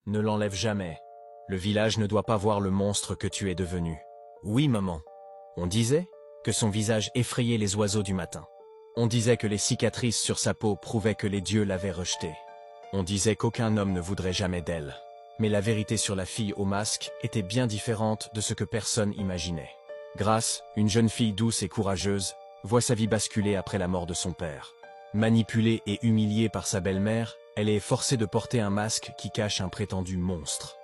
ne l'enlève jamais. Le village ne doit pas voir le monstre que tu es devenu. Oui, maman. On disait que son visage effrayait les oiseaux du matin. On disait que les cicatrices sur sa peau prouvaient que les dieux l'avaient rejetée. On disait qu'aucun homme ne voudrait jamais d'elle. Mais la vérité sur la fille au masque était bien différente de ce que personne imaginait. Grace, une jeune fille douce et courageuse, voit sa vie basculer après la mort de son père. Manipulée et humiliée par sa belle-mère, elle est forcée de porter un masque qui cache un prétendu monstre.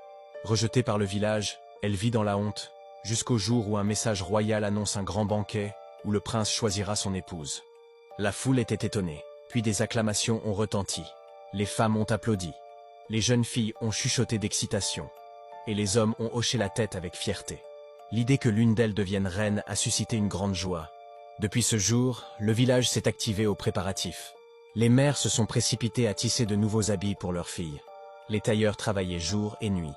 Rejetée par le village, elle vit dans la honte, jusqu'au jour où un message royal annonce un grand banquet où le prince choisira son épouse. La foule était étonnée, puis des acclamations ont retenti. Les femmes ont applaudi. Les jeunes filles ont chuchoté d'excitation. Et les hommes ont hoché la tête avec fierté. L'idée que l'une d'elles devienne reine a suscité une grande joie. Depuis ce jour, le village s'est activé aux préparatifs. Les mères se sont précipitées à tisser de nouveaux habits pour leurs filles. Les tailleurs travaillaient jour et nuit.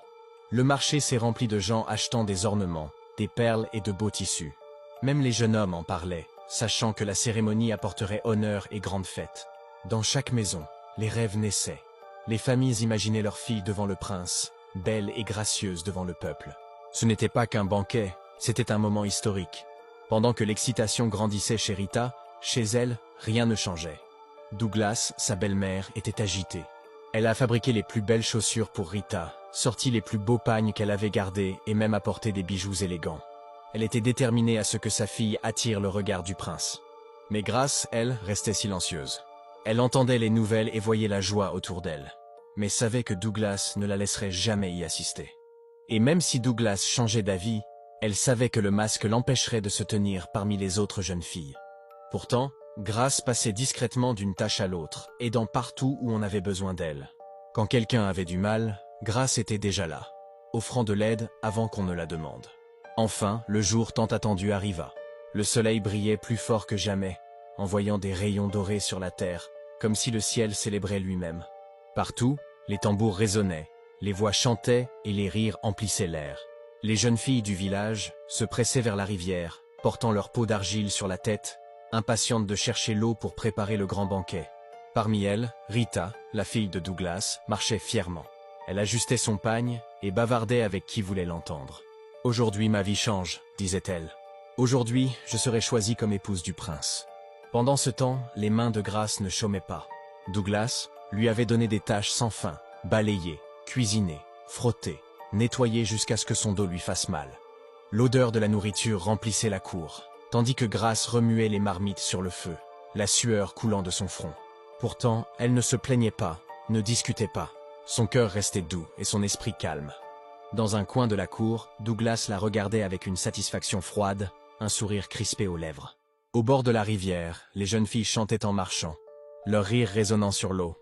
Le marché s'est rempli de gens achetant des ornements, des perles et de beaux tissus. Même les jeunes hommes en parlaient, sachant que la cérémonie apporterait honneur et grande fête. Dans chaque maison, les rêves naissaient. Les familles imaginaient leurs filles devant le prince, belles et gracieuses devant le peuple. Ce n'était pas qu'un banquet, c'était un moment historique. Pendant que l'excitation grandissait chez Rita, chez elle, rien ne changeait. Douglas, sa belle-mère, était agitée. Elle a fabriqué les plus belles chaussures pour Rita, sorti les plus beaux pagnes qu'elle avait gardés et même apporté des bijoux élégants. Elle était déterminée à ce que sa fille attire le regard du prince. Mais Grace, elle, restait silencieuse. Elle entendait les nouvelles et voyait la joie autour d'elle, mais savait que Douglas ne la laisserait jamais y assister. Et même si Douglas changeait d'avis, elle savait que le masque l'empêcherait de se tenir parmi les autres jeunes filles. Pourtant, Grace passait discrètement d'une tâche à l'autre, aidant partout où on avait besoin d'elle. Quand quelqu'un avait du mal, Grace était déjà là, offrant de l'aide avant qu'on ne la demande. Enfin, le jour tant attendu arriva. Le soleil brillait plus fort que jamais, envoyant des rayons dorés sur la terre, comme si le ciel célébrait lui-même. Partout, les tambours résonnaient, les voix chantaient et les rires emplissaient l'air. Les jeunes filles du village se pressaient vers la rivière, portant leur peau d'argile sur la tête, impatientes de chercher l'eau pour préparer le grand banquet. Parmi elles, Rita, la fille de Douglas, marchait fièrement. Elle ajustait son pagne et bavardait avec qui voulait l'entendre. « Aujourd'hui ma vie change », disait-elle. « Aujourd'hui, je serai choisie comme épouse du prince. » Pendant ce temps, les mains de Grace ne chômaient pas. Douglas lui avait donné des tâches sans fin, balayer, cuisiner, frotter, nettoyer jusqu'à ce que son dos lui fasse mal. L'odeur de la nourriture remplissait la cour, tandis que Grace remuait les marmites sur le feu, la sueur coulant de son front. Pourtant, elle ne se plaignait pas, ne discutait pas. Son cœur restait doux et son esprit calme. Dans un coin de la cour, Douglas la regardait avec une satisfaction froide, un sourire crispé aux lèvres. Au bord de la rivière, les jeunes filles chantaient en marchant, leur rire résonnant sur l'eau.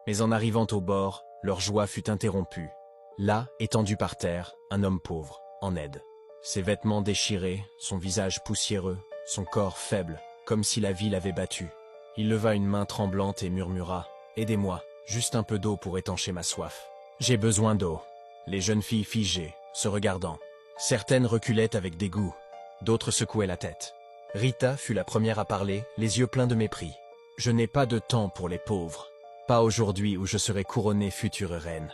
Mais en arrivant au bord, leur joie fut interrompue. Là, étendu par terre, un homme pauvre, en aide. Ses vêtements déchirés, son visage poussiéreux, son corps faible, comme si la vie l'avait battu. Il leva une main tremblante et murmura « Aidez-moi, juste un peu d'eau pour étancher ma soif. J'ai besoin d'eau. » Les jeunes filles figées, se regardant. Certaines reculaient avec dégoût, d'autres secouaient la tête. Rita fut la première à parler, les yeux pleins de mépris. « Je n'ai pas de temps pour les pauvres. Pas aujourd'hui où je serai couronnée future reine. »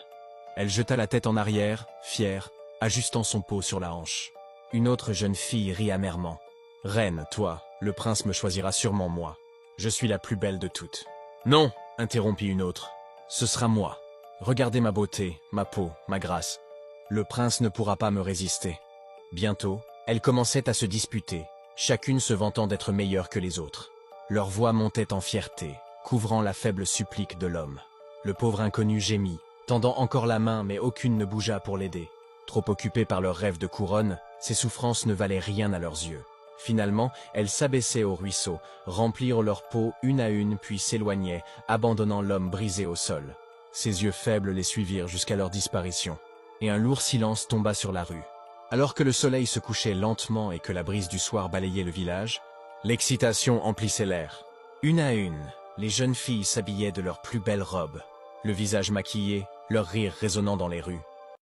Elle jeta la tête en arrière, fière, ajustant son pot sur la hanche. Une autre jeune fille rit amèrement. « Reine, toi, le prince me choisira sûrement moi. Je suis la plus belle de toutes. »« Non !» interrompit une autre. « Ce sera moi. Regardez ma beauté, ma peau, ma grâce. Le prince ne pourra pas me résister. » Bientôt, elles commençaient à se disputer, chacune se vantant d'être meilleure que les autres. Leur voix montait en fierté, couvrant la faible supplique de l'homme. Le pauvre inconnu gémit, tendant encore la main mais aucune ne bougea pour l'aider. Trop occupées par leur rêve de couronne, ces souffrances ne valaient rien à leurs yeux. Finalement, elles s'abaissaient au ruisseau, remplirent leur peau une à une puis s'éloignaient, abandonnant l'homme brisé au sol. Ses yeux faibles les suivirent jusqu'à leur disparition. Et un lourd silence tomba sur la rue. Alors que le soleil se couchait lentement et que la brise du soir balayait le village, l'excitation emplissait l'air. Une à une, les jeunes filles s'habillaient de leurs plus belles robes, le visage maquillé, leurs rires résonnant dans les rues.